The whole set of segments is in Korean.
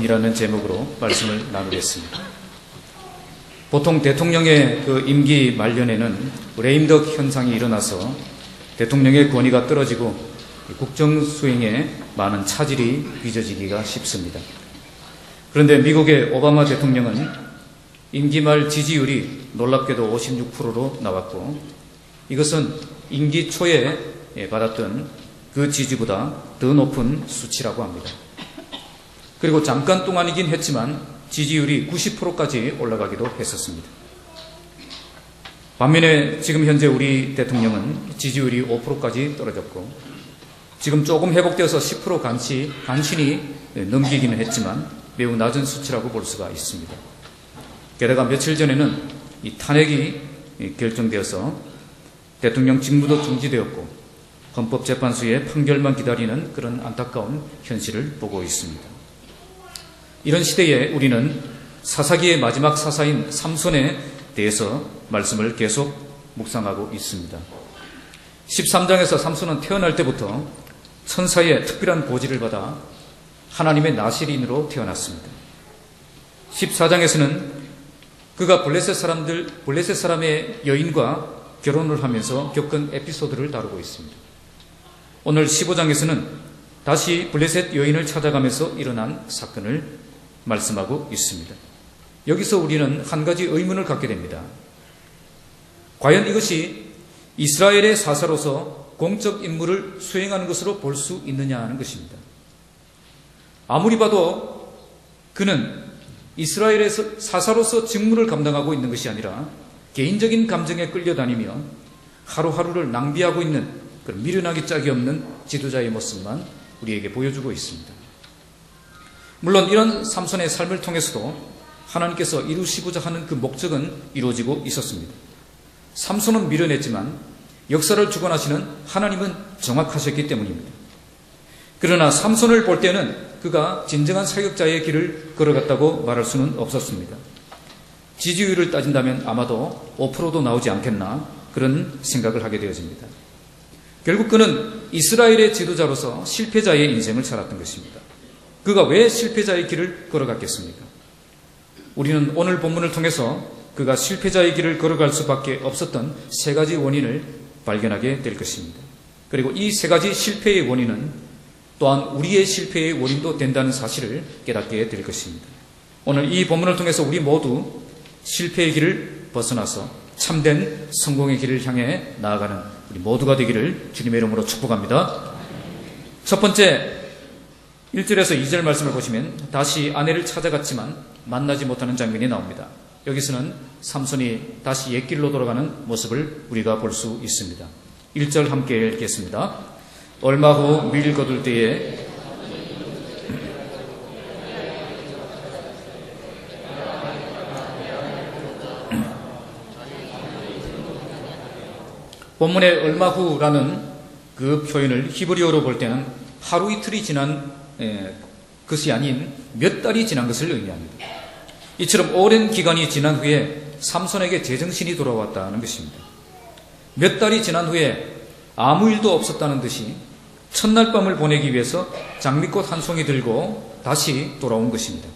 이라는 제목으로 말씀을 나누겠습니다. 보통 대통령의 그 임기 말년에는 레임덕 현상이 일어나서 대통령의 권위가 떨어지고 국정 수행에 많은 차질이 빚어지기가 쉽습니다. 그런데 미국의 오바마 대통령은 임기 말 지지율이 놀랍게도 56%로 나왔고, 이것은 임기 초에 받았던 그 지지보다 더 높은 수치라고 합니다. 그리고 잠깐 동안이긴 했지만 지지율이 90%까지 올라가기도 했었습니다. 반면에 지금 현재 우리 대통령은 지지율이 5%까지 떨어졌고, 지금 조금 회복되어서 10% 간신히 넘기기는 했지만 매우 낮은 수치라고 볼 수가 있습니다. 게다가 며칠 전에는 이 탄핵이 결정되어서 대통령 직무도 중지되었고 헌법재판소의 판결만 기다리는 그런 안타까운 현실을 보고 있습니다. 이런 시대에 우리는 사사기의 마지막 사사인 삼손에 대해서 말씀을 계속 묵상하고 있습니다. 13장에서 삼손은 태어날 때부터 천사의 특별한 고지를 받아 하나님의 나실인으로 태어났습니다. 14장에서는 그가 블레셋 사람의 여인과 결혼을 하면서 겪은 에피소드를 다루고 있습니다. 오늘 15장에서는 다시 블레셋 여인을 찾아가면서 일어난 사건을 말씀하고 있습니다. 여기서 우리는 한 가지 의문을 갖게 됩니다. 과연 이것이 이스라엘의 사사로서 공적 임무를 수행하는 것으로 볼 수 있느냐 하는 것입니다. 아무리 봐도 그는 이스라엘의 사사로서 직무를 감당하고 있는 것이 아니라 개인적인 감정에 끌려다니며 하루하루를 낭비하고 있는 그런 미련하기 짝이 없는 지도자의 모습만 우리에게 보여주고 있습니다. 물론 이런 삼손의 삶을 통해서도 하나님께서 이루시고자 하는 그 목적은 이루어지고 있었습니다. 삼손은 미련했지만 역사를 주관하시는 하나님은 정확하셨기 때문입니다. 그러나 삼손을 볼 때는 그가 진정한 사역자의 길을 걸어갔다고 말할 수는 없었습니다. 지지율을 따진다면 아마도 5%도 나오지 않겠나 그런 생각을 하게 되어집니다. 결국 그는 이스라엘의 지도자로서 실패자의 인생을 살았던 것입니다. 그가 왜 실패자의 길을 걸어갔겠습니까? 우리는 오늘 본문을 통해서 그가 실패자의 길을 걸어갈 수밖에 없었던 세 가지 원인을 발견하게 될 것입니다. 그리고 이 세 가지 실패의 원인은 또한 우리의 실패의 원인도 된다는 사실을 깨닫게 될 것입니다. 오늘 이 본문을 통해서 우리 모두 실패의 길을 벗어나서 참된 성공의 길을 향해 나아가는 우리 모두가 되기를 주님의 이름으로 축복합니다. 첫 번째 1절에서 2절 말씀을 보시면 다시 아내를 찾아갔지만 만나지 못하는 장면이 나옵니다. 여기서는 삼손이 다시 옛길로 돌아가는 모습을 우리가 볼 수 있습니다. 1절 함께 읽겠습니다. 얼마 후 밀 거둘 때에 본문의 얼마 후라는 그 표현을 히브리어로 볼 때는 하루 이틀이 지난 것이 아닌 몇 달이 지난 것을 의미합니다. 이처럼 오랜 기간이 지난 후에 삼손에게 제정신이 돌아왔다는 것입니다. 몇 달이 지난 후에 아무 일도 없었다는 듯이 첫날 밤을 보내기 위해서 장미꽃 한 송이 들고 다시 돌아온 것입니다.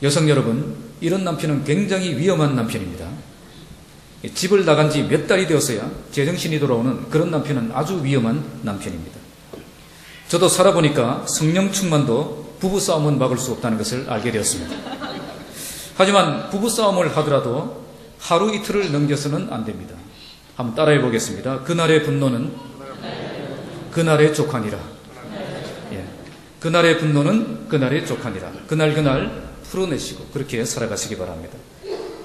여성 여러분, 이런 남편은 굉장히 위험한 남편입니다. 집을 나간 지 몇 달이 되었어야 제정신이 돌아오는 그런 남편은 아주 위험한 남편입니다. 저도 살아보니까 성령 충만도 부부싸움은 막을 수 없다는 것을 알게 되었습니다. 하지만 부부싸움을 하더라도 하루 이틀을 넘겨서는 안 됩니다. 한번 따라해 보겠습니다. 그날의 분노는 그날의 족하니라. 예. 그날의 분노는 그날의 족하니라. 그날 풀어내시고 그렇게 살아가시기 바랍니다.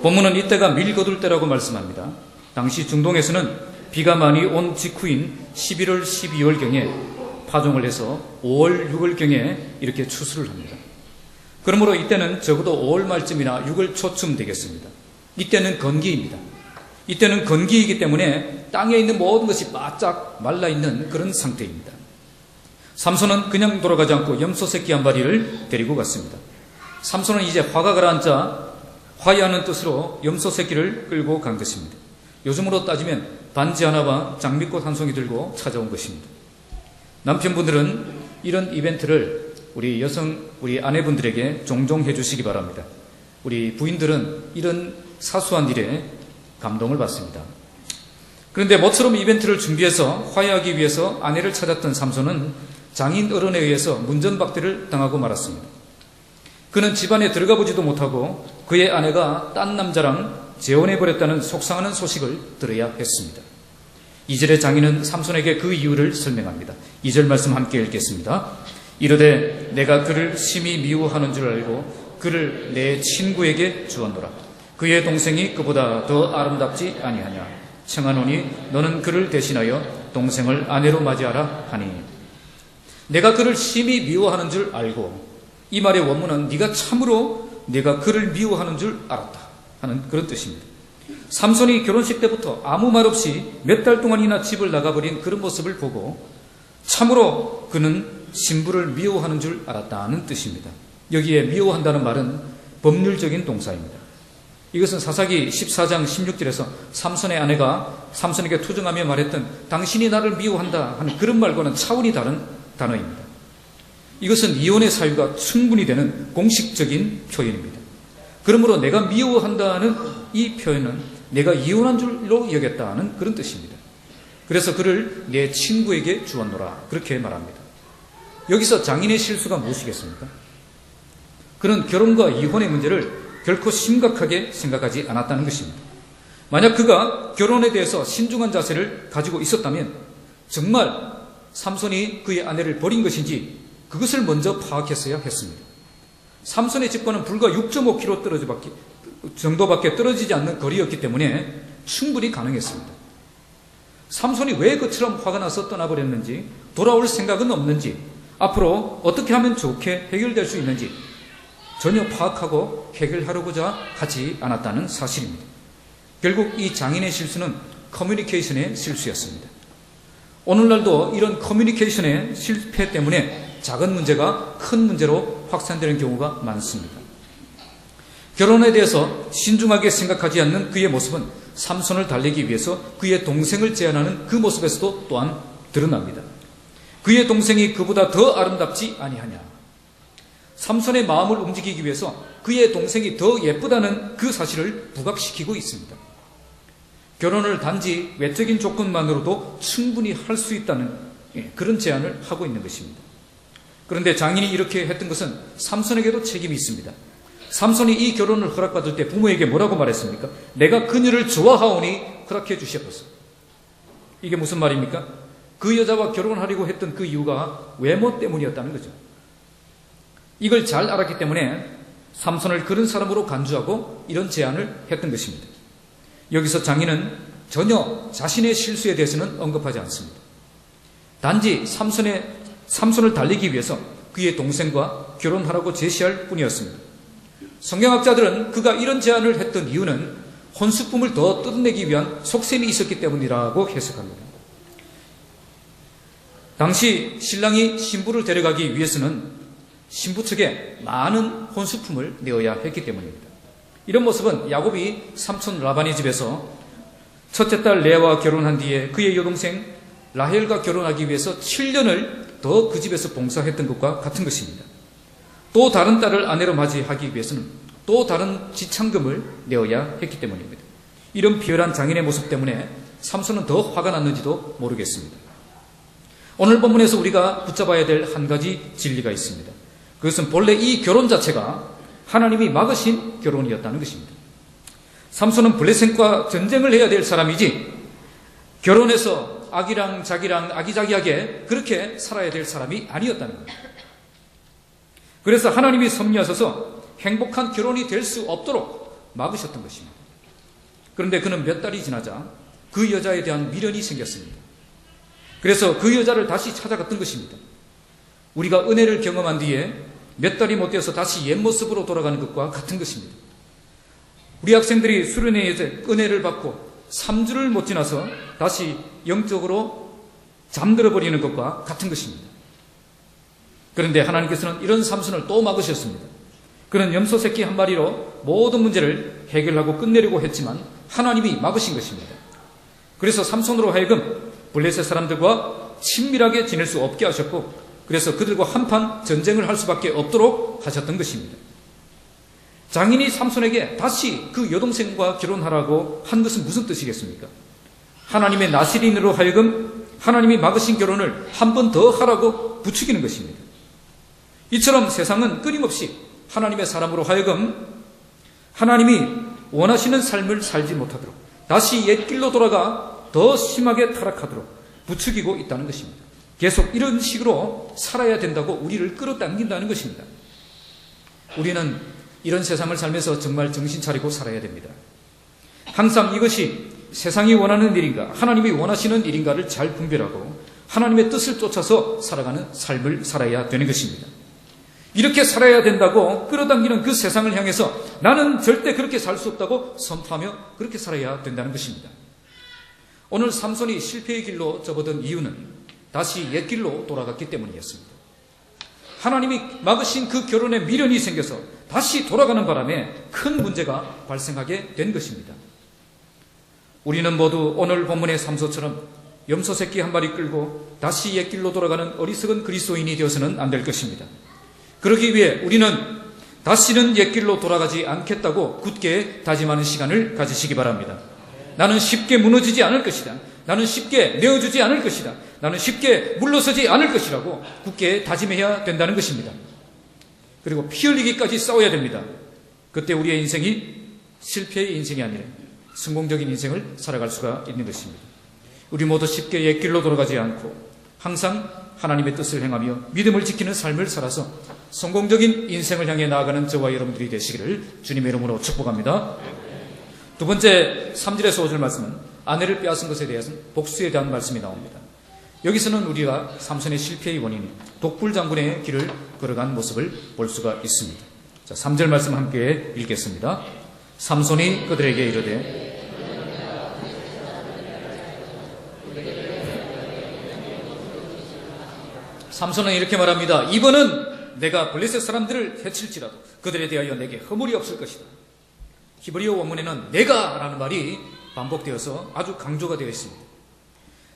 본문은 이때가 밀 거둘 때라고 말씀합니다. 당시 중동에서는 비가 많이 온 직후인 11월, 12월경에 파종을 해서 5월, 6월경에 이렇게 추수를 합니다. 그러므로 이때는 적어도 5월 말쯤이나 6월 초쯤 되겠습니다. 이때는 건기입니다. 이때는 건기이기 때문에 땅에 있는 모든 것이 바짝 말라있는 그런 상태입니다. 삼손은 그냥 돌아가지 않고 염소 새끼 한 마리를 데리고 갔습니다. 삼손은 이제 화가 가라앉아 화해하는 뜻으로 염소 새끼를 끌고 간 것입니다. 요즘으로 따지면 반지 하나와 장미꽃 한 송이 들고 찾아온 것입니다. 남편분들은 이런 이벤트를 우리 아내분들에게 종종 해주시기 바랍니다. 우리 부인들은 이런 사소한 일에 감동을 받습니다. 그런데 모처럼 이벤트를 준비해서 화해하기 위해서 아내를 찾았던 삼손은 장인 어른에 의해서 문전박대를 당하고 말았습니다. 그는 집안에 들어가 보지도 못하고 그의 아내가 딴 남자랑 재혼해버렸다는 속상하는 소식을 들어야 했습니다. 2절의 장인은 삼손에게 그 이유를 설명합니다. 2절 말씀 함께 읽겠습니다. 이르되 내가 그를 심히 미워하는 줄 알고 그를 내 친구에게 주었노라. 그의 동생이 그보다 더 아름답지 아니하냐. 청하노니 너는 그를 대신하여 동생을 아내로 맞이하라 하니. 내가 그를 심히 미워하는 줄 알고, 이 말의 원문은 네가 참으로 내가 그를 미워하는 줄 알았다 하는 그런 뜻입니다. 삼손이 결혼식 때부터 아무 말 없이 몇 달 동안이나 집을 나가버린 그런 모습을 보고 참으로 그는 신부를 미워하는 줄 알았다는 뜻입니다. 여기에 미워한다는 말은 법률적인 동사입니다. 이것은 사사기 14장 16절에서 삼손의 아내가 삼손에게 투정하며 말했던 당신이 나를 미워한다 하는 그런 말과는 차원이 다른 단어입니다. 이것은 이혼의 사유가 충분히 되는 공식적인 표현입니다. 그러므로 내가 미워한다는 이 표현은 내가 이혼한 줄로 여겼다는 그런 뜻입니다. 그래서 그를 내 친구에게 주었노라 그렇게 말합니다. 여기서 장인의 실수가 무엇이겠습니까? 그는 결혼과 이혼의 문제를 결코 심각하게 생각하지 않았다는 것입니다. 만약 그가 결혼에 대해서 신중한 자세를 가지고 있었다면 정말 삼손이 그의 아내를 버린 것인지 그것을 먼저 파악했어야 했습니다. 삼손의 집과는 불과 6.5km 정도밖에 떨어지지 않는 거리였기 때문에 충분히 가능했습니다. 삼손이 왜 그처럼 화가 나서 떠나버렸는지, 돌아올 생각은 없는지, 앞으로 어떻게 하면 좋게 해결될 수 있는지 전혀 파악하고 해결하려고자 하지 않았다는 사실입니다. 결국 이 장인의 실수는 커뮤니케이션의 실수였습니다. 오늘날도 이런 커뮤니케이션의 실패 때문에 작은 문제가 큰 문제로 확산되는 경우가 많습니다. 결혼에 대해서 신중하게 생각하지 않는 그의 모습은 삼손을 달래기 위해서 그의 동생을 제안하는 그 모습에서도 또한 드러납니다. 그의 동생이 그보다 더 아름답지 아니하냐. 삼손의 마음을 움직이기 위해서 그의 동생이 더 예쁘다는 그 사실을 부각시키고 있습니다. 결혼을 단지 외적인 조건만으로도 충분히 할 수 있다는 그런 제안을 하고 있는 것입니다. 그런데 장인이 이렇게 했던 것은 삼손에게도 책임이 있습니다. 삼손이 이 결혼을 허락받을 때 부모에게 뭐라고 말했습니까? 내가 그녀를 좋아하오니 허락해 주시옵소서. 이게 무슨 말입니까? 그 여자와 결혼하려고 했던 그 이유가 외모 때문이었다는 거죠. 이걸 잘 알았기 때문에 삼손을 그런 사람으로 간주하고 이런 제안을 했던 것입니다. 여기서 장인은 전혀 자신의 실수에 대해서는 언급하지 않습니다. 단지 삼손을 달리기 위해서 그의 동생과 결혼하라고 제시할 뿐이었습니다. 성경학자들은 그가 이런 제안을 했던 이유는 혼수품을 더 뜯어내기 위한 속셈이 있었기 때문이라고 해석합니다. 당시 신랑이 신부를 데려가기 위해서는 신부 측에 많은 혼수품을 내어야 했기 때문입니다. 이런 모습은 야곱이 삼촌 라반의 집에서 첫째 딸 레아와 결혼한 뒤에 그의 여동생 라헬과 결혼하기 위해서 7년을 더 그 집에서 봉사했던 것과 같은 것입니다. 또 다른 딸을 아내로 맞이하기 위해서는 또 다른 지참금을 내어야 했기 때문입니다. 이런 비열한 장인의 모습 때문에 삼손은 더 화가 났는지도 모르겠습니다. 오늘 본문에서 우리가 붙잡아야 될 한 가지 진리가 있습니다. 그것은 본래 이 결혼 자체가 하나님이 막으신 결혼이었다는 것입니다. 삼손은 블레셋과 전쟁을 해야 될 사람이지 결혼해서 아기랑 자기랑 아기자기하게 그렇게 살아야 될 사람이 아니었다는 겁니다. 그래서 하나님이 섭리하셔서 행복한 결혼이 될 수 없도록 막으셨던 것입니다. 그런데 그는 몇 달이 지나자 그 여자에 대한 미련이 생겼습니다. 그래서 그 여자를 다시 찾아갔던 것입니다. 우리가 은혜를 경험한 뒤에 몇 달이 못 되어서 다시 옛 모습으로 돌아가는 것과 같은 것입니다. 우리 학생들이 수련회에 은혜를 받고 3주를 못 지나서 다시 영적으로 잠들어버리는 것과 같은 것입니다. 그런데 하나님께서는 이런 삼손을 또 막으셨습니다. 그는 염소 새끼 한 마리로 모든 문제를 해결하고 끝내려고 했지만 하나님이 막으신 것입니다. 그래서 삼손으로 하여금 블레셋 사람들과 친밀하게 지낼 수 없게 하셨고 그래서 그들과 한판 전쟁을 할 수밖에 없도록 하셨던 것입니다. 장인이 삼손에게 다시 그 여동생과 결혼하라고 한 것은 무슨 뜻이겠습니까? 하나님의 나시린으로 하여금 하나님이 막으신 결혼을 한 번 더 하라고 부추기는 것입니다. 이처럼 세상은 끊임없이 하나님의 사람으로 하여금 하나님이 원하시는 삶을 살지 못하도록 다시 옛길로 돌아가 더 심하게 타락하도록 부추기고 있다는 것입니다. 계속 이런 식으로 살아야 된다고 우리를 끌어당긴다는 것입니다. 우리는 이런 세상을 살면서 정말 정신 차리고 살아야 됩니다. 항상 이것이 세상이 원하는 일인가, 하나님이 원하시는 일인가를 잘 분별하고 하나님의 뜻을 쫓아서 살아가는 삶을 살아야 되는 것입니다. 이렇게 살아야 된다고 끌어당기는 그 세상을 향해서 나는 절대 그렇게 살 수 없다고 선포하며 그렇게 살아야 된다는 것입니다. 오늘 삼손이 실패의 길로 접어든 이유는 다시 옛길로 돌아갔기 때문이었습니다. 하나님이 막으신 그 결혼에 미련이 생겨서 다시 돌아가는 바람에 큰 문제가 발생하게 된 것입니다. 우리는 모두 오늘 본문의 삼손처럼 염소 새끼 한 마리 끌고 다시 옛길로 돌아가는 어리석은 그리스도인이 되어서는 안 될 것입니다. 그러기 위해 우리는 다시는 옛길로 돌아가지 않겠다고 굳게 다짐하는 시간을 가지시기 바랍니다. 나는 쉽게 무너지지 않을 것이다. 나는 쉽게 내어주지 않을 것이다. 나는 쉽게 물러서지 않을 것이라고 굳게 다짐해야 된다는 것입니다. 그리고 피 흘리기까지 싸워야 됩니다. 그때 우리의 인생이 실패의 인생이 아니라 성공적인 인생을 살아갈 수가 있는 것입니다. 우리 모두 쉽게 옛길로 돌아가지 않고 항상 하나님의 뜻을 행하며 믿음을 지키는 삶을 살아서 성공적인 인생을 향해 나아가는 저와 여러분들이 되시기를 주님의 이름으로 축복합니다. 두 번째 3절에서 5절 말씀은 아내를 빼앗은 것에 대해서는 복수에 대한 말씀이 나옵니다. 여기서는 우리가 삼손의 실패의 원인 독불 장군의 길을 걸어간 모습을 볼 수가 있습니다. 자, 3절 말씀 함께 읽겠습니다. 삼손이 그들에게 이르되 삼손은 이렇게 말합니다. 이번은 내가 블레셋 사람들을 해칠지라도 그들에 대하여 내게 허물이 없을 것이다. 히브리어 원문에는 내가 라는 말이 반복되어서 아주 강조가 되어 있습니다.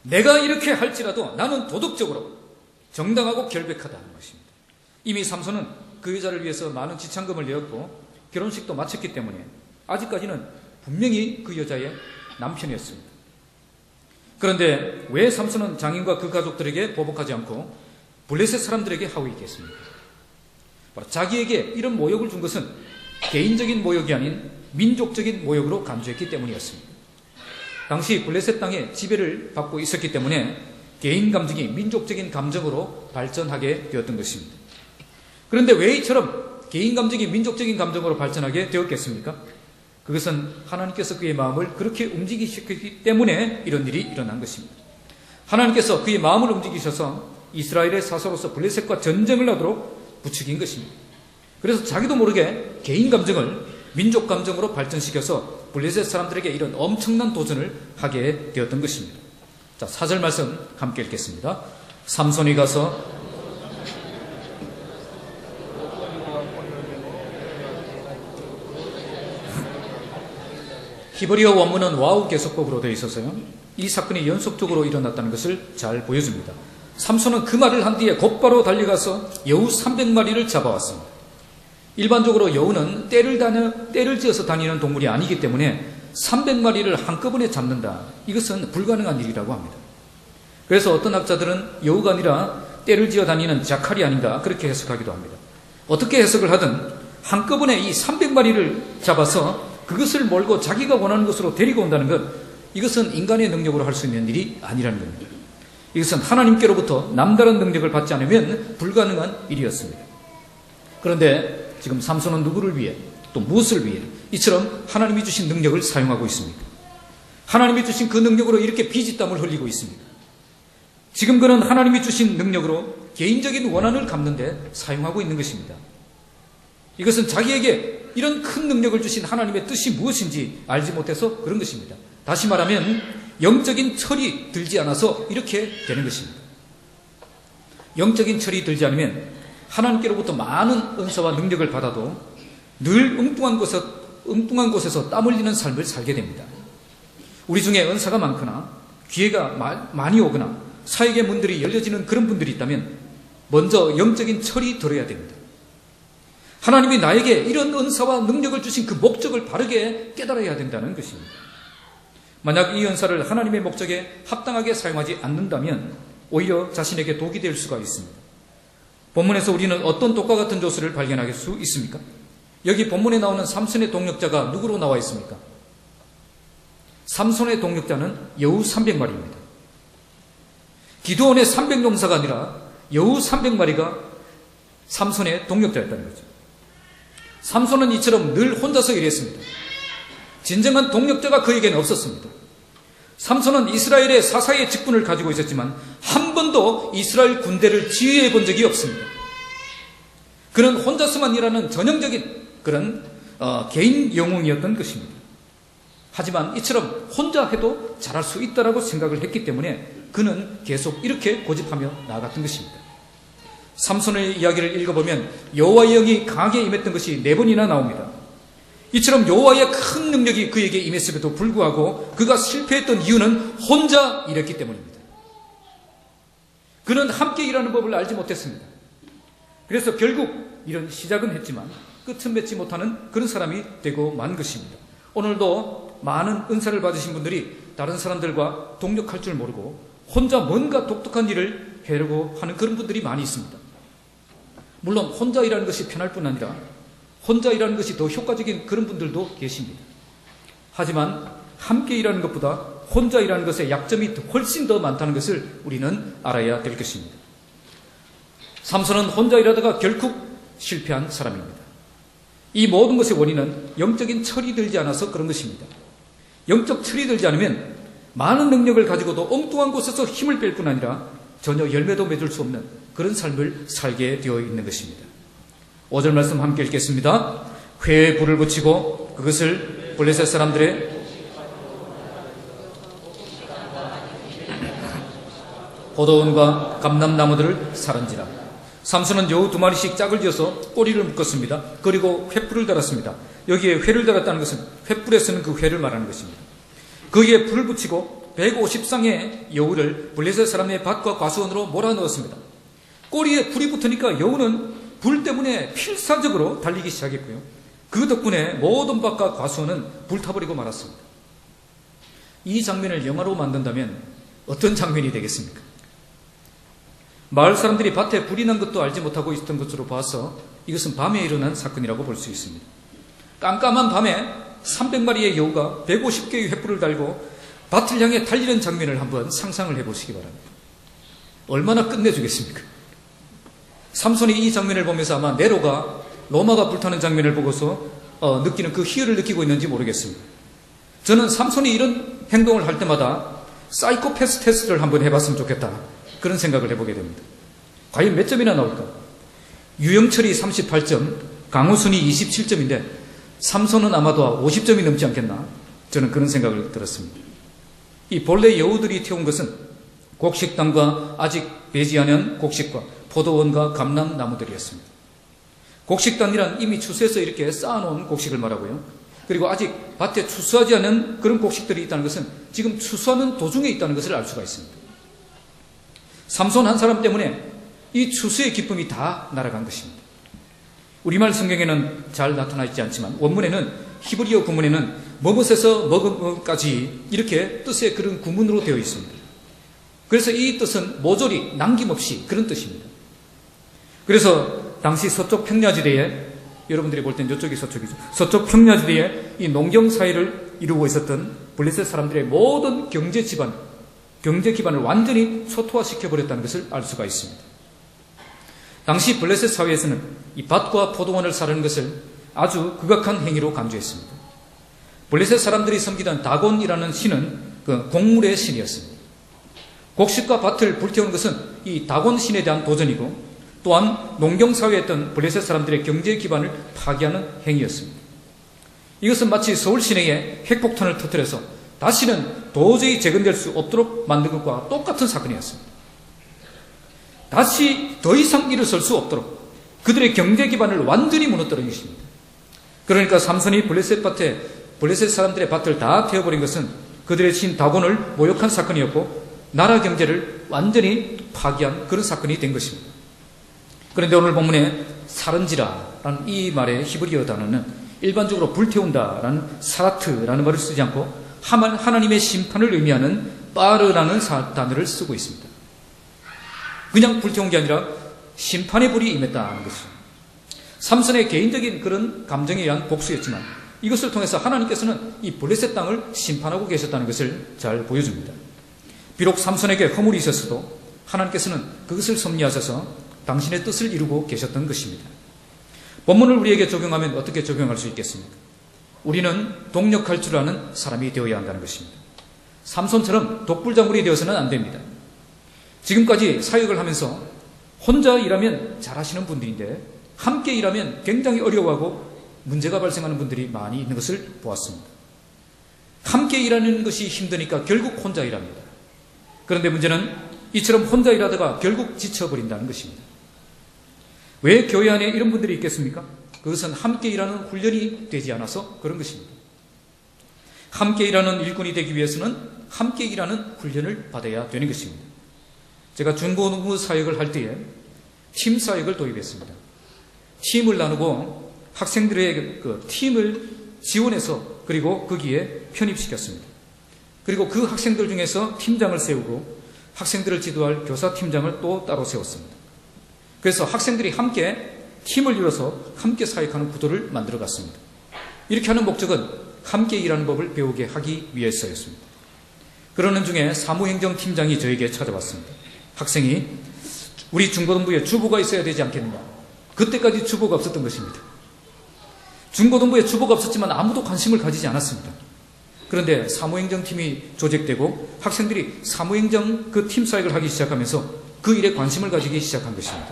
내가 이렇게 할지라도 나는 도덕적으로 정당하고 결백하다는 것입니다. 이미 삼손은 그 여자를 위해서 많은 지참금을 내었고 결혼식도 마쳤기 때문에 아직까지는 분명히 그 여자의 남편이었습니다. 그런데 왜 삼손은 장인과 그 가족들에게 보복하지 않고 블레셋 사람들에게 하위했겠습니까? 바로 자기에게 이런 모욕을 준 것은 개인적인 모욕이 아닌 민족적인 모욕으로 간주했기 때문이었습니다. 당시 블레셋 땅에 지배를 받고 있었기 때문에 개인 감정이 민족적인 감정으로 발전하게 되었던 것입니다. 그런데 왜 이처럼 개인 감정이 민족적인 감정으로 발전하게 되었겠습니까? 그것은 하나님께서 그의 마음을 그렇게 움직이셨기 때문에 이런 일이 일어난 것입니다. 하나님께서 그의 마음을 움직이셔서 이스라엘의 사서로서 블레셋과 전쟁을 하도록 부추긴 것입니다. 그래서 자기도 모르게 개인 감정을 민족 감정으로 발전시켜서 블레셋 사람들에게 이런 엄청난 도전을 하게 되었던 것입니다. 자, 4절 말씀 함께 읽겠습니다. 삼손이 가서 히브리어 원문은 와우 계속법으로 되어 있어서요. 이 사건이 연속적으로 일어났다는 것을 잘 보여줍니다. 삼손은 그 말을 한 뒤에 곧바로 달려가서 여우 300마리를 잡아왔습니다. 일반적으로 여우는 떼를 지어서 다니는 동물이 아니기 때문에 300마리를 한꺼번에 잡는다. 이것은 불가능한 일이라고 합니다. 그래서 어떤 학자들은 여우가 아니라 떼를 지어 다니는 자칼이 아닌가 그렇게 해석하기도 합니다. 어떻게 해석을 하든 한꺼번에 이 300마리를 잡아서 그것을 몰고 자기가 원하는 곳으로 데리고 온다는 것, 이것은 인간의 능력으로 할 수 있는 일이 아니라는 겁니다. 이것은 하나님께로부터 남다른 능력을 받지 않으면 불가능한 일이었습니다. 그런데 지금 삼손은 누구를 위해 또 무엇을 위해 이처럼 하나님이 주신 능력을 사용하고 있습니까? 하나님이 주신 그 능력으로 이렇게 피지땀을 흘리고 있습니다. 지금 그는 하나님이 주신 능력으로 개인적인 원한을 갚는데 사용하고 있는 것입니다. 이것은 자기에게 이런 큰 능력을 주신 하나님의 뜻이 무엇인지 알지 못해서 그런 것입니다. 다시 말하면 영적인 철이 들지 않아서 이렇게 되는 것입니다. 영적인 철이 들지 않으면 하나님께로부터 많은 은사와 능력을 받아도 늘 엉뚱한 곳에서 땀 흘리는 삶을 살게 됩니다. 우리 중에 은사가 많거나 기회가 많이 오거나 사역의 문들이 열려지는 그런 분들이 있다면 먼저 영적인 철이 들어야 됩니다. 하나님이 나에게 이런 은사와 능력을 주신 그 목적을 바르게 깨달아야 된다는 것입니다. 만약 이 은사를 하나님의 목적에 합당하게 사용하지 않는다면 오히려 자신에게 독이 될 수가 있습니다. 본문에서 우리는 어떤 독과 같은 조수를 발견할 수 있습니까? 여기 본문에 나오는 삼손의 동력자가 누구로 나와 있습니까? 삼손의 동력자는 여우 300마리입니다. 기드온의 300용사가 아니라 여우 300마리가 삼손의 동력자였다는 거죠. 삼손은 이처럼 늘 혼자서 일했습니다. 진정한 동력자가 그에게는 없었습니다. 삼손은 이스라엘의 사사의 직분을 가지고 있었지만 한 번도 이스라엘 군대를 지휘해 본 적이 없습니다. 그는 혼자서만 일하는 전형적인 그런 개인 영웅이었던 것입니다. 하지만 이처럼 혼자 해도 잘할 수 있다라고 생각을 했기 때문에 그는 계속 이렇게 고집하며 나아갔던 것입니다. 삼손의 이야기를 읽어보면 여호와의 영이 강하게 임했던 것이 4번이나 나옵니다. 이처럼 여호와의 큰 능력이 그에게 임했음에도 불구하고 그가 실패했던 이유는 혼자 일했기 때문입니다. 그는 함께 일하는 법을 알지 못했습니다. 그래서 결국 이런 시작은 했지만 끝은 맺지 못하는 그런 사람이 되고 만 것입니다. 오늘도 많은 은사를 받으신 분들이 다른 사람들과 동력할 줄 모르고 혼자 뭔가 독특한 일을 하려고 하는 그런 분들이 많이 있습니다. 물론 혼자 일하는 것이 편할 뿐 아니라 혼자 일하는 것이 더 효과적인 그런 분들도 계십니다. 하지만 함께 일하는 것보다 혼자 일하는 것의 약점이 훨씬 더 많다는 것을 우리는 알아야 될 것입니다. 삼손은 혼자 일하다가 결국 실패한 사람입니다. 이 모든 것의 원인은 영적인 철이 들지 않아서 그런 것입니다. 영적 철이 들지 않으면 많은 능력을 가지고도 엉뚱한 곳에서 힘을 뺄 뿐 아니라 전혀 열매도 맺을 수 없는 그런 삶을 살게 되어 있는 것입니다. 5절 말씀 함께 읽겠습니다. 회에 불을 붙이고 그것을 블레셋 사람들의 포도원과 감람나무들을 사른지라. 삼손은 여우 2마리씩 짝을 지어서 꼬리를 묶었습니다. 그리고 횃불을 달았습니다. 여기에 회를 달았다는 것은 횃불에 쓰는 그 회를 말하는 것입니다. 거기에 불을 붙이고 150쌍의 여우를 블레셋 사람의 밭과 과수원으로 몰아넣었습니다. 꼬리에 불이 붙으니까 여우는 불 때문에 필사적으로 달리기 시작했고요. 그 덕분에 모든 밭과 과수원은 불타버리고 말았습니다. 이 장면을 영화로 만든다면 어떤 장면이 되겠습니까? 마을 사람들이 밭에 불이 난 것도 알지 못하고 있었던 것으로 봐서 이것은 밤에 일어난 사건이라고 볼 수 있습니다. 깜깜한 밤에 300마리의 여우가 150개의 횃불을 달고 밭을 향해 달리는 장면을 한번 상상을 해보시기 바랍니다. 얼마나 끝내주겠습니까? 삼손이 이 장면을 보면서 아마 네로가 로마가 불타는 장면을 보고서 느끼는 그 희열을 느끼고 있는지 모르겠습니다. 저는 삼손이 이런 행동을 할 때마다 사이코패스 테스트를 한번 해봤으면 좋겠다, 그런 생각을 해보게 됩니다. 과연 몇 점이나 나올까? 유영철이 38점, 강우순이 27점인데 삼손은 아마도 50점이 넘지 않겠나, 저는 그런 생각을 들었습니다. 이 본래 여우들이 태운 것은 곡식당과 아직 배지 않은 곡식과 포도원과 감람나무들이었습니다. 곡식단이란 이미 추수해서 이렇게 쌓아놓은 곡식을 말하고요. 그리고 아직 밭에 추수하지 않은 그런 곡식들이 있다는 것은 지금 추수하는 도중에 있다는 것을 알 수가 있습니다. 삼손 한 사람 때문에 이 추수의 기쁨이 다 날아간 것입니다. 우리말 성경에는 잘 나타나 있지 않지만 원문에는, 히브리어 구문에는 뭐뭇에서 뭐뭇까지 이렇게 뜻의 그런 구문으로 되어 있습니다. 그래서 이 뜻은 모조리 남김없이 그런 뜻입니다. 그래서 당시 서쪽 평야지대에, 여러분들이 볼 땐 이쪽이 서쪽이죠. 서쪽 평야지대에 이 농경사회를 이루고 있었던 블레셋 사람들의 모든 경제 기반을 완전히 초토화시켜버렸다는 것을 알 수가 있습니다. 당시 블레셋 사회에서는 이 밭과 포도원을 사르는 것을 아주 극악한 행위로 간주했습니다. 블레셋 사람들이 섬기던 다곤이라는 신은 그 곡물의 신이었습니다. 곡식과 밭을 불태우는 것은 이 다곤 신에 대한 도전이고, 또한 농경사회였던 블레셋 사람들의 경제 기반을 파괴하는 행위였습니다. 이것은 마치 서울 시내에 핵폭탄을 터뜨려서 다시는 도저히 재건될 수 없도록 만든 것과 똑같은 사건이었습니다. 다시 더 이상 일어설 수 없도록 그들의 경제 기반을 완전히 무너뜨린 것입니다. 그러니까 삼손이 블레셋 사람들의 밭을 다 태워버린 것은 그들의 신 다곤을 모욕한 사건이었고 나라 경제를 완전히 파괴한 그런 사건이 된 것입니다. 그런데 오늘 본문에 사른지라라는 이 말의 히브리어 단어는 일반적으로 불태운다라는 사라트라는 말을 쓰지 않고 하나님의 심판을 의미하는 빠르라는 단어를 쓰고 있습니다. 그냥 불태운 게 아니라 심판의 불이 임했다는 것이죠. 삼손의 개인적인 그런 감정에 의한 복수였지만 이것을 통해서 하나님께서는 이 블레셋 땅을 심판하고 계셨다는 것을 잘 보여줍니다. 비록 삼손에게 허물이 있었어도 하나님께서는 그것을 섭리하셔서 당신의 뜻을 이루고 계셨던 것입니다. 본문을 우리에게 적용하면 어떻게 적용할 수 있겠습니까? 우리는 동력할 줄 아는 사람이 되어야 한다는 것입니다. 삼손처럼 독불장군이 되어서는 안 됩니다. 지금까지 사역을 하면서 혼자 일하면 잘하시는 분들인데 함께 일하면 굉장히 어려워하고 문제가 발생하는 분들이 많이 있는 것을 보았습니다. 함께 일하는 것이 힘드니까 결국 혼자 일합니다. 그런데 문제는 이처럼 혼자 일하다가 결국 지쳐버린다는 것입니다. 왜 교회 안에 이런 분들이 있겠습니까? 그것은 함께 일하는 훈련이 되지 않아서 그런 것입니다. 함께 일하는 일꾼이 되기 위해서는 함께 일하는 훈련을 받아야 되는 것입니다. 제가 중고등부 사역을 할 때에 팀 사역을 도입했습니다. 팀을 나누고 학생들의 그 팀을 지원해서 그리고 거기에 편입시켰습니다. 그리고 그 학생들 중에서 팀장을 세우고 학생들을 지도할 교사팀장을 또 따로 세웠습니다. 그래서 학생들이 함께 팀을 이뤄서 함께 사역하는 구도를 만들어 갔습니다. 이렇게 하는 목적은 함께 일하는 법을 배우게 하기 위해서였습니다. 그러는 중에 사무행정팀장이 저에게 찾아왔습니다. 학생이 우리 중고등부에 주보가 있어야 되지 않겠느냐. 그때까지 주보가 없었던 것입니다. 중고등부에 주보가 없었지만 아무도 관심을 가지지 않았습니다. 그런데 사무행정팀이 조직되고 학생들이 사무행정 그 팀 사역을 하기 시작하면서 그 일에 관심을 가지기 시작한 것입니다.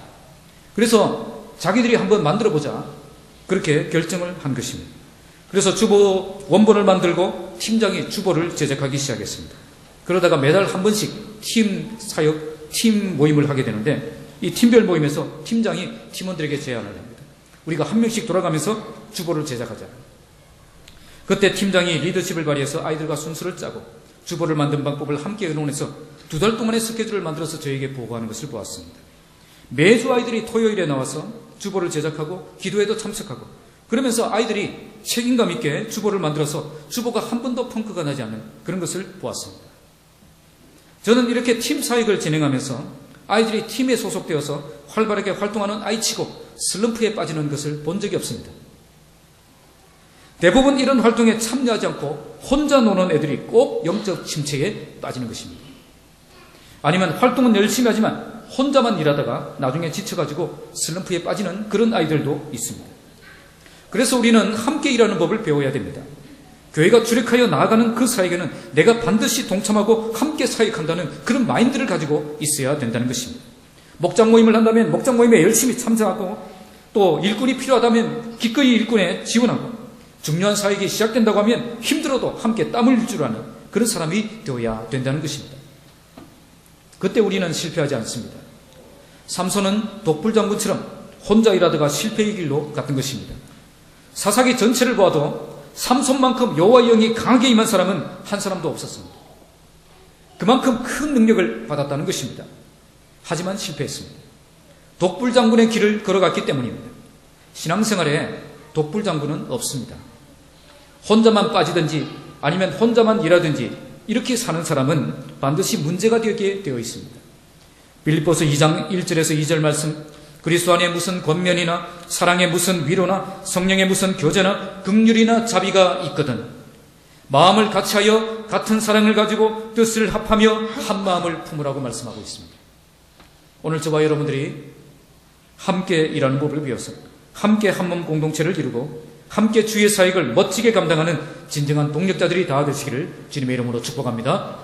그래서 자기들이 한번 만들어보자 그렇게 결정을 한 것입니다. 그래서 주보 원본을 만들고 팀장이 주보를 제작하기 시작했습니다. 그러다가 매달 한 번씩 팀 사역, 팀 모임을 하게 되는데 이 팀별 모임에서 팀장이 팀원들에게 제안을 합니다. 우리가 한 명씩 돌아가면서 주보를 제작하자. 그때 팀장이 리더십을 발휘해서 아이들과 순서를 짜고 주보를 만든 방법을 함께 의논해서 2달 동안의 스케줄을 만들어서 저에게 보고하는 것을 보았습니다. 매주 아이들이 토요일에 나와서 주보를 제작하고 기도에도 참석하고 그러면서 아이들이 책임감 있게 주보를 만들어서 주보가 한 번도 펑크가 나지 않는 그런 것을 보았습니다. 저는 이렇게 팀 사역을 진행하면서 아이들이 팀에 소속되어서 활발하게 활동하는 아이치고 슬럼프에 빠지는 것을 본 적이 없습니다. 대부분 이런 활동에 참여하지 않고 혼자 노는 애들이 꼭 영적 침체에 빠지는 것입니다. 아니면 활동은 열심히 하지만 혼자만 일하다가 나중에 지쳐가지고 슬럼프에 빠지는 그런 아이들도 있습니다. 그래서 우리는 함께 일하는 법을 배워야 됩니다. 교회가 주력하여 나아가는 그 사역에는 내가 반드시 동참하고 함께 사역한다는 그런 마인드를 가지고 있어야 된다는 것입니다. 목장 모임을 한다면 목장 모임에 열심히 참석하고 또 일꾼이 필요하다면 기꺼이 일꾼에 지원하고 중요한 사역이 시작된다고 하면 힘들어도 함께 땀 흘릴 줄 아는 그런 사람이 되어야 된다는 것입니다. 그때 우리는 실패하지 않습니다. 삼손은 독불장군처럼 혼자 일하다가 실패의 길로 갔던 것입니다. 사사기 전체를 보아도 삼손만큼 여호와의 영이 강하게 임한 사람은 한 사람도 없었습니다. 그만큼 큰 능력을 받았다는 것입니다. 하지만 실패했습니다. 독불장군의 길을 걸어갔기 때문입니다. 신앙생활에 독불장군은 없습니다. 혼자만 빠지든지 아니면 혼자만 일하든지 이렇게 사는 사람은 반드시 문제가 되게 되어 있습니다. 빌립보서 2장 1절에서 2절 말씀, 그리스도 안에 무슨 권면이나 사랑에 무슨 위로나 성령에 무슨 교제나 긍휼이나 자비가 있거든 마음을 같이하여 같은 사랑을 가지고 뜻을 합하며 한 마음을 품으라고 말씀하고 있습니다. 오늘 저와 여러분들이 함께 일하는 법을 배워서 함께 한 몸 공동체를 이루고 함께 주의 사역을 멋지게 감당하는 진정한 동력자들이 다 되시기를 주님의 이름으로 축복합니다.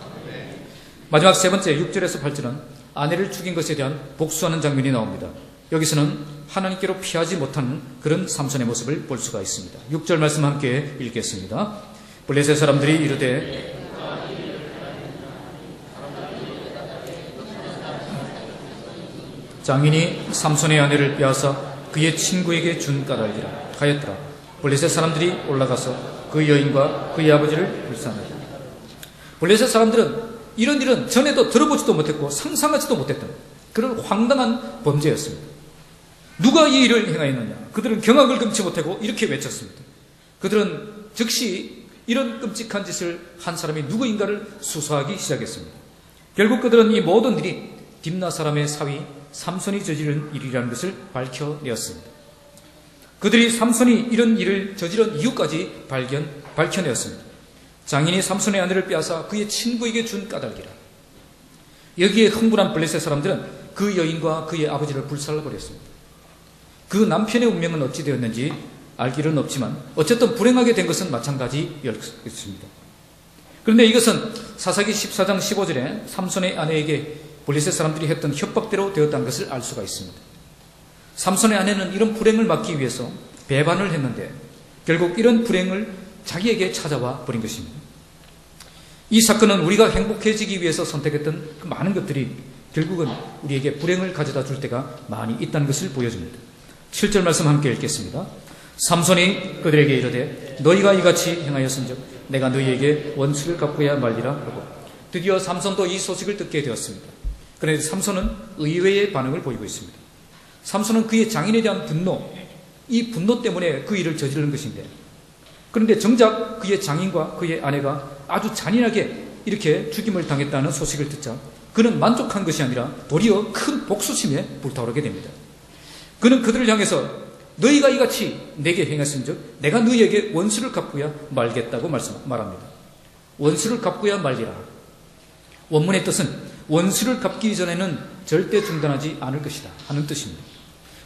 마지막 세 번째 6절에서 8절은 아내를 죽인 것에 대한 복수하는 장면이 나옵니다. 여기서는 하나님께로 피하지 못하는 그런 삼손의 모습을 볼 수가 있습니다. 6절 말씀 함께 읽겠습니다. 블레셋 사람들이 이르되 장인이 삼손의 아내를 빼앗아 그의 친구에게 준 까닭이라 하였더라. 블레셋 사람들이 올라가서 그 여인과 그의 아버지를 불살하더라. 블레셋 사람들은 이런 일은 전에도 들어보지도 못했고 상상하지도 못했던 그런 황당한 범죄였습니다. 누가 이 일을 행하였느냐? 그들은 경악을 금치 못하고 이렇게 외쳤습니다. 그들은 즉시 이런 끔찍한 짓을 한 사람이 누구인가를 수사하기 시작했습니다. 결국 그들은 이 모든 일이 딥나 사람의 사위 삼손이 저지른 일이라는 것을 밝혀내었습니다. 그들이 삼손이 이런 일을 저지른 이유까지 밝혀내었습니다. 장인이 삼손의 아내를 빼앗아 그의 친구에게 준 까닭이라. 여기에 흥분한 블레셋 사람들은 그 여인과 그의 아버지를 불살라버렸습니다. 그 남편의 운명은 어찌 되었는지 알 길은 없지만 어쨌든 불행하게 된 것은 마찬가지였습니다. 그런데 이것은 사사기 14장 15절에 삼손의 아내에게 블레셋 사람들이 했던 협박대로 되었다는 것을 알 수가 있습니다. 삼손의 아내는 이런 불행을 막기 위해서 배반을 했는데 결국 이런 불행을 자기에게 찾아와 버린 것입니다. 이 사건은 우리가 행복해지기 위해서 선택했던 그 많은 것들이 결국은 우리에게 불행을 가져다 줄 때가 많이 있다는 것을 보여줍니다. 7절 말씀 함께 읽겠습니다. 삼손이 그들에게 이르되 너희가 이같이 행하였은즉 내가 너희에게 원수를 갚아야 말리라 하고 드디어 삼손도 이 소식을 듣게 되었습니다. 그런데 삼손은 의외의 반응을 보이고 있습니다. 삼손은 그의 장인에 대한 분노, 이 분노 때문에 그 일을 저지른 것인데 그런데 정작 그의 장인과 그의 아내가 아주 잔인하게 이렇게 죽임을 당했다는 소식을 듣자 그는 만족한 것이 아니라 도리어 큰 복수심에 불타오르게 됩니다. 그는 그들을 향해서 너희가 이같이 내게 행했은즉 내가 너희에게 원수를 갚고야 말겠다고 말합니다. 원수를 갚고야 말리라. 원문의 뜻은 원수를 갚기 전에는 절대 중단하지 않을 것이다 하는 뜻입니다.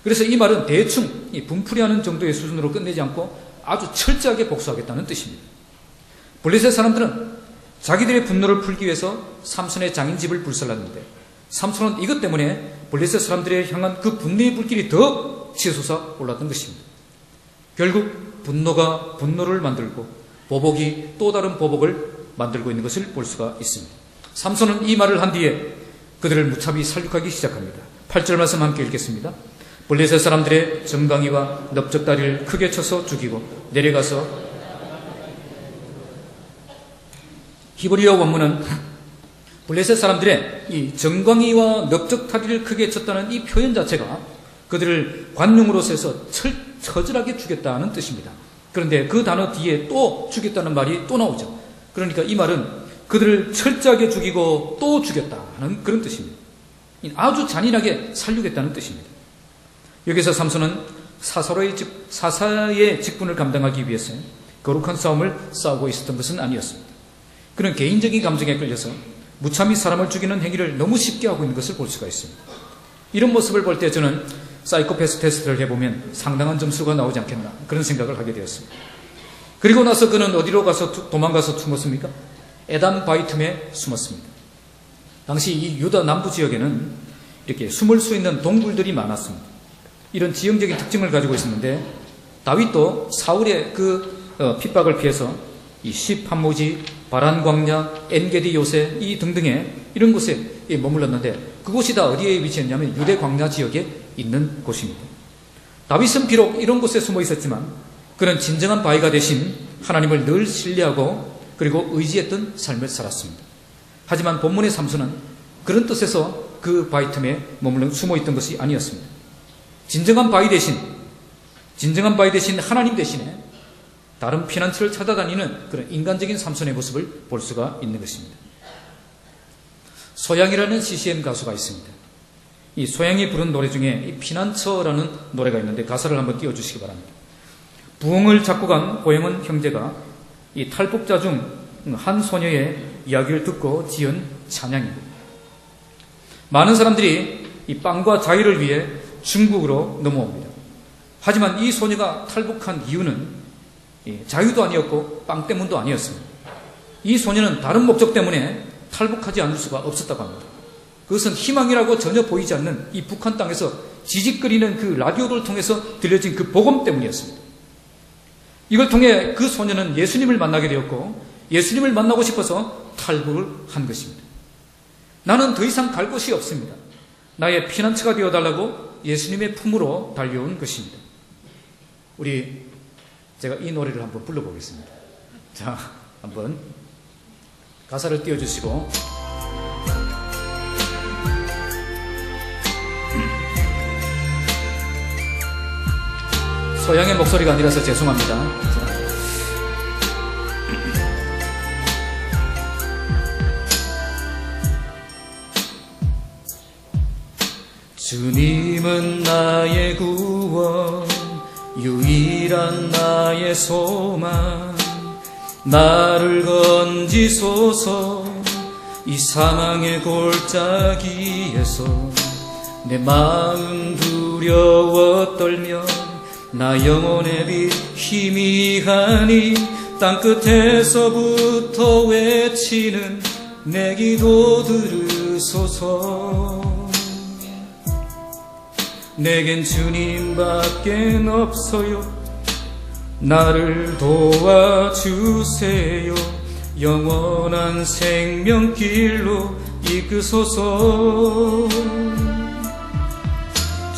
그래서 이 말은 대충 분풀이하는 정도의 수준으로 끝내지 않고 아주 철저하게 복수하겠다는 뜻입니다. 블레셋 사람들은 자기들의 분노를 풀기 위해서 삼손의 장인 집을 불살랐는데 삼손은 이것 때문에 블레셋 사람들에 향한 그 분노의 불길이 더 치솟아 올랐던 것입니다. 결국 분노가 분노를 만들고 보복이 또 다른 보복을 만들고 있는 것을 볼 수가 있습니다. 삼손은 이 말을 한 뒤에 그들을 무차히 살육하기 시작합니다. 8절 말씀 함께 읽겠습니다. 블레셋 사람들의 정강이와 넓적다리를 크게 쳐서 죽이고 내려가서 히브리어 원문은 블레셋 사람들의 이 정강이와 넓적다리를 크게 쳤다는 이 표현 자체가 그들을 관용으로 세서 처절하게 죽였다는 뜻입니다. 그런데 그 단어 뒤에 또 죽였다는 말이 또 나오죠. 그러니까 이 말은 그들을 철저하게 죽이고 또 죽였다는 그런 뜻입니다. 아주 잔인하게 살육했다는 뜻입니다. 여기서 삼손은 사사의 직분을 감당하기 위해서 거룩한 싸움을 싸우고 있었던 것은 아니었습니다. 그는 개인적인 감정에 끌려서 무참히 사람을 죽이는 행위를 너무 쉽게 하고 있는 것을 볼 수가 있습니다. 이런 모습을 볼 때 저는 사이코패스 테스트를 해보면 상당한 점수가 나오지 않겠나 그런 생각을 하게 되었습니다. 그리고 나서 그는 어디로 가서 도망가서 숨었습니까? 에담 바위 틈에 숨었습니다. 당시 이 유다 남부 지역에는 이렇게 숨을 수 있는 동굴들이 많았습니다. 이런 지형적인 특징을 가지고 있었는데 다윗도 사울의 핍박을 피해서 이 십 한모지, 바란 광야, 엔게디 요새 이 등등의 이런 곳에 머물렀는데 그곳이 다 어디에 위치했냐면 유대 광야 지역에 있는 곳입니다. 다윗은 비록 이런 곳에 숨어 있었지만 그는 진정한 바위가 되신 하나님을 늘 신뢰하고 그리고 의지했던 삶을 살았습니다. 하지만 본문의 삼손은 그런 뜻에서 그 바위 틈에 숨어 있던 것이 아니었습니다. 진정한 바위 대신 하나님 대신에 다른 피난처를 찾아다니는 그런 인간적인 삼손의 모습을 볼 수가 있는 것입니다. 소양이라는 CCM 가수가 있습니다. 이 소양이 부른 노래 중에 이 피난처라는 노래가 있는데 가사를 한번 띄워주시기 바랍니다. 부흥을 작곡한 호영은 형제가 이 탈북자 중 한 소녀의 이야기를 듣고 지은 찬양입니다. 많은 사람들이 이 빵과 자유를 위해 중국으로 넘어옵니다. 하지만 이 소녀가 탈북한 이유는 자유도 아니었고 빵 때문도 아니었습니다. 이 소녀는 다른 목적 때문에 탈북하지 않을 수가 없었다고 합니다. 그것은 희망이라고 전혀 보이지 않는 이 북한 땅에서 지직거리는 그 라디오를 통해서 들려진 그 복음 때문이었습니다. 이걸 통해 그 소녀는 예수님을 만나게 되었고 예수님을 만나고 싶어서 탈북을 한 것입니다. 나는 더 이상 갈 곳이 없습니다. 나의 피난처가 되어달라고 예수님의 품으로 달려온 것입니다. 제가 이 노래를 한번 불러보겠습니다. 자, 한번 가사를 띄워주시고 소양의 목소리가 아니라서 죄송합니다. 주님은 나의 구원, 유일한 나의 소망. 나를 건지소서 이 사망의 골짜기에서. 내 마음 두려워 떨며 나 영혼의 빛 희미하니 땅끝에서부터 외치는 내 기도 들으소서. 내겐 주님밖엔 없어요. 나를 도와주세요. 영원한 생명길로 이끄소서.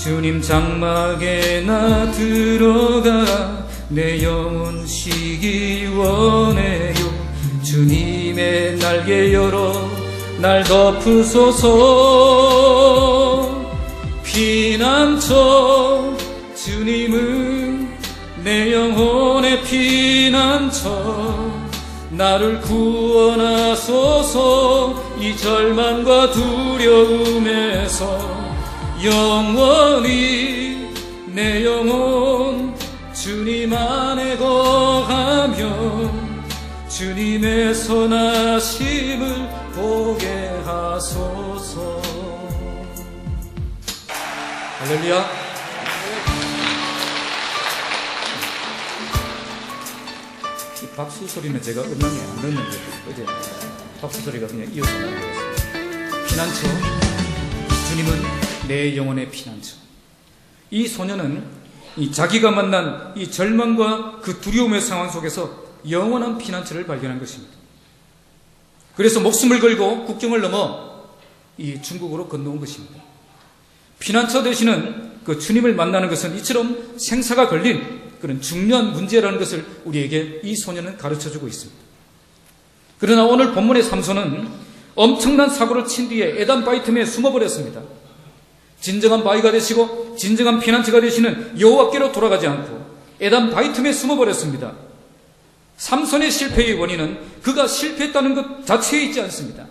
주님 장막에 나 들어가 내 영혼 쉬기 원해요. 주님의 날개 열어 날 덮으소서. 피난처 주님은 내 영혼의 피난처. 나를 구원하소서. 이 절망과 두려움에서 영원히 내 영혼 주님 안에 거하며 주님의 선하심을 보게 하소서. 할렐루야. 이 박수 소리는 제가 음악에 안 넣었는데 어제 박수 소리가 그냥 이어서 나는 거였어요. 피난처 주님은 내 영혼의 피난처. 이 소녀는 이 자기가 만난 이 절망과 그 두려움의 상황 속에서 영원한 피난처를 발견한 것입니다. 그래서 목숨을 걸고 국경을 넘어 이 중국으로 건너온 것입니다. 피난처 되시는 그 주님을 만나는 것은 이처럼 생사가 걸린 그런 중요한 문제라는 것을 우리에게 이 소녀는 가르쳐주고 있습니다. 그러나 오늘 본문의 삼손은 엄청난 사고를 친 뒤에 에단 바이틈에 숨어버렸습니다. 진정한 바위가 되시고 진정한 피난처가 되시는 여호와께로 돌아가지 않고 에단 바이틈에 숨어버렸습니다. 삼손의 실패의 원인은 그가 실패했다는 것 자체에 있지 않습니다.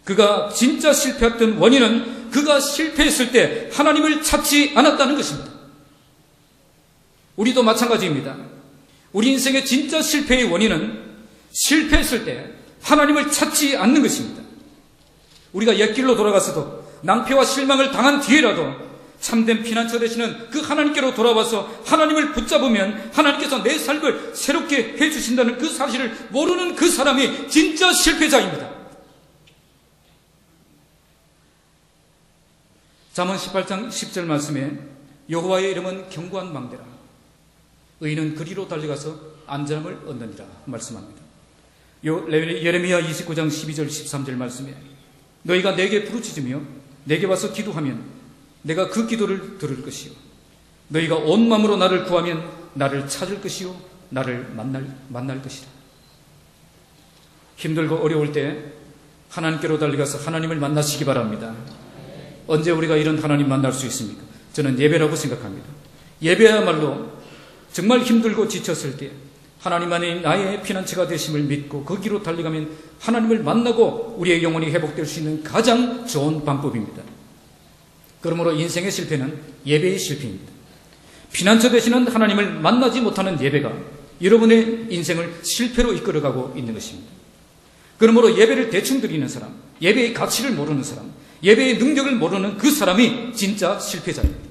그가 진짜 실패했던 원인은 그가 실패했을 때 하나님을 찾지 않았다는 것입니다. 우리도 마찬가지입니다. 우리 인생의 진짜 실패의 원인은 실패했을 때 하나님을 찾지 않는 것입니다. 우리가 옛길로 돌아가서도 낭패와 실망을 당한 뒤에라도 참된 피난처 되시는 그 하나님께로 돌아와서 하나님을 붙잡으면 하나님께서 내 삶을 새롭게 해주신다는 그 사실을 모르는 그 사람이 진짜 실패자입니다. 잠언 18장 10절 말씀에 여호와의 이름은 견고한 망대라. 의인은 그리로 달려가서 안전함을 얻느니라 말씀합니다. 예레미야 29장 12절 13절 말씀에 너희가 내게 부르짖으며 내게 와서 기도하면 내가 그 기도를 들을 것이요 너희가 온 마음으로 나를 구하면 나를 찾을 것이요 나를 만날 것이라. 힘들고 어려울 때 하나님께로 달려가서 하나님을 만나시기 바랍니다. 언제 우리가 이런 하나님 만날 수 있습니까? 저는 예배라고 생각합니다. 예배야말로 정말 힘들고 지쳤을 때 하나님만이 나의 피난처가 되심을 믿고 거기로 달려가면 하나님을 만나고 우리의 영혼이 회복될 수 있는 가장 좋은 방법입니다. 그러므로 인생의 실패는 예배의 실패입니다. 피난처 되시는 하나님을 만나지 못하는 예배가 여러분의 인생을 실패로 이끌어가고 있는 것입니다. 그러므로 예배를 대충 드리는 사람, 예배의 가치를 모르는 사람, 예배의 능력을 모르는 그 사람이 진짜 실패자입니다.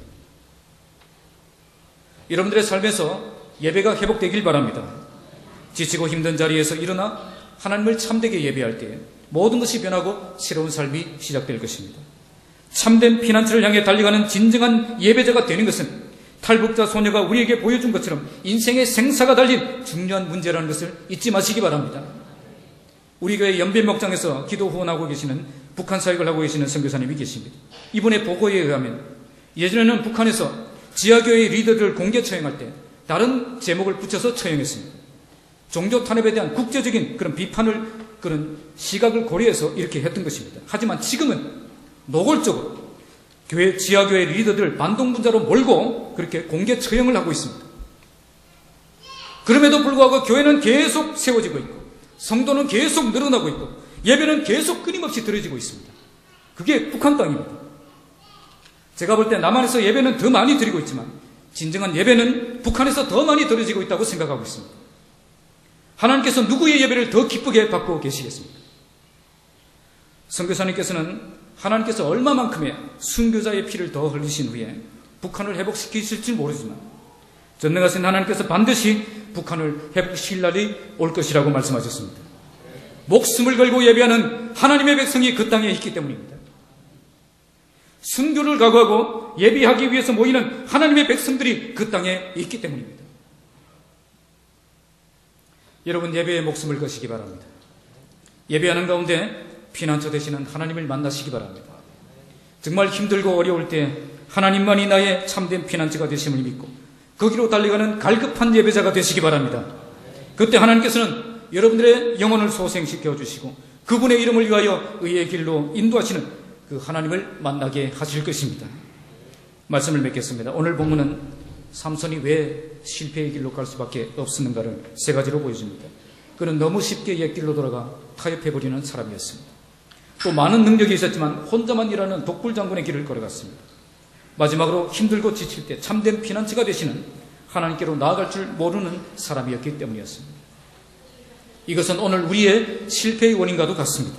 여러분들의 삶에서 예배가 회복되길 바랍니다. 지치고 힘든 자리에서 일어나 하나님을 참되게 예배할 때 모든 것이 변하고 새로운 삶이 시작될 것입니다. 참된 피난처를 향해 달려가는 진정한 예배자가 되는 것은 탈북자 소녀가 우리에게 보여준 것처럼 인생의 생사가 달린 중요한 문제라는 것을 잊지 마시기 바랍니다. 우리 교회 연변목장에서 기도 후원하고 계시는 북한 사역을 하고 계시는 선교사님이 계십니다. 이분의 보고에 의하면 예전에는 북한에서 지하교회 리더들을 공개 처형할 때 다른 제목을 붙여서 처형했습니다. 종교 탄압에 대한 국제적인 그런 비판을, 그런 시각을 고려해서 이렇게 했던 것입니다. 하지만 지금은 노골적으로 지하교회 리더들을 반동분자로 몰고 그렇게 공개 처형을 하고 있습니다. 그럼에도 불구하고 교회는 계속 세워지고 있고 성도는 계속 늘어나고 있고 예배는 계속 끊임없이 드려지고 있습니다. 그게 북한 땅입니다. 제가 볼 때 남한에서 예배는 더 많이 드리고 있지만 진정한 예배는 북한에서 더 많이 드려지고 있다고 생각하고 있습니다. 하나님께서 누구의 예배를 더 기쁘게 받고 계시겠습니까? 선교사님께서는 하나님께서 얼마만큼의 순교자의 피를 더 흘리신 후에 북한을 회복시키실지 모르지만 전능하신 하나님께서 반드시 북한을 회복시킬 날이 올 것이라고 말씀하셨습니다. 목숨을 걸고 예배하는 하나님의 백성이 그 땅에 있기 때문입니다. 순교를 각오하고 예배하기 위해서 모이는 하나님의 백성들이 그 땅에 있기 때문입니다. 여러분, 예배에 목숨을 거시기 바랍니다. 예배하는 가운데 피난처 되시는 하나님을 만나시기 바랍니다. 정말 힘들고 어려울 때 하나님만이 나의 참된 피난처가 되심을 믿고 거기로 달려가는 갈급한 예배자가 되시기 바랍니다. 그때 하나님께서는 여러분들의 영혼을 소생시켜 주시고 그분의 이름을 위하여 의의 길로 인도하시는 그 하나님을 만나게 하실 것입니다. 말씀을 맺겠습니다. 오늘 본문은 삼손이 왜 실패의 길로 갈 수밖에 없었는가를 세 가지로 보여줍니다. 그는 너무 쉽게 옛길로 돌아가 타협해버리는 사람이었습니다. 또 많은 능력이 있었지만 혼자만 일하는 독불장군의 길을 걸어갔습니다. 마지막으로 힘들고 지칠 때 참된 피난처가 되시는 하나님께로 나아갈 줄 모르는 사람이었기 때문이었습니다. 이것은 오늘 우리의 실패의 원인과도 같습니다.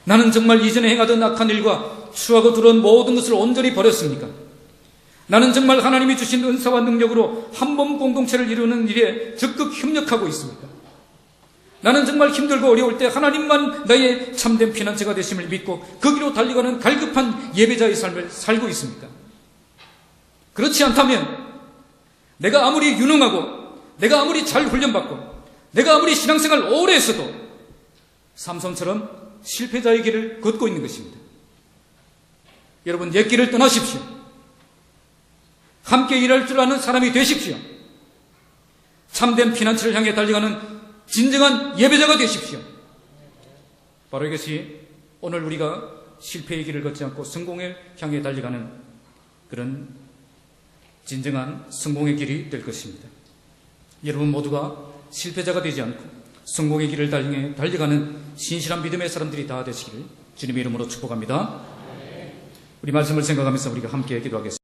나는 정말 이전에 행하던 악한 일과 추하고 들어온 모든 것을 온전히 버렸습니까? 나는 정말 하나님이 주신 은사와 능력으로 한몸 공동체를 이루는 일에 적극 협력하고 있습니까? 나는 정말 힘들고 어려울 때 하나님만 나의 참된 피난처가 되심을 믿고 거기로 달려가는 갈급한 예배자의 삶을 살고 있습니까? 그렇지 않다면 내가 아무리 유능하고 내가 아무리 잘 훈련받고 내가 아무리 신앙생활 오래 했어도 삼손처럼 실패자의 길을 걷고 있는 것입니다. 여러분, 옛길을 떠나십시오. 함께 일할 줄 아는 사람이 되십시오. 참된 피난처를 향해 달려가는 진정한 예배자가 되십시오. 바로 이것이 오늘 우리가 실패의 길을 걷지 않고 성공을 향해 달려가는 그런 진정한 성공의 길이 될 것입니다. 여러분 모두가 실패자가 되지 않고 성공의 길을 달려가는 신실한 믿음의 사람들이 다 되시기를 주님의 이름으로 축복합니다. 우리 말씀을 생각하면서 우리가 함께 기도하겠습니다.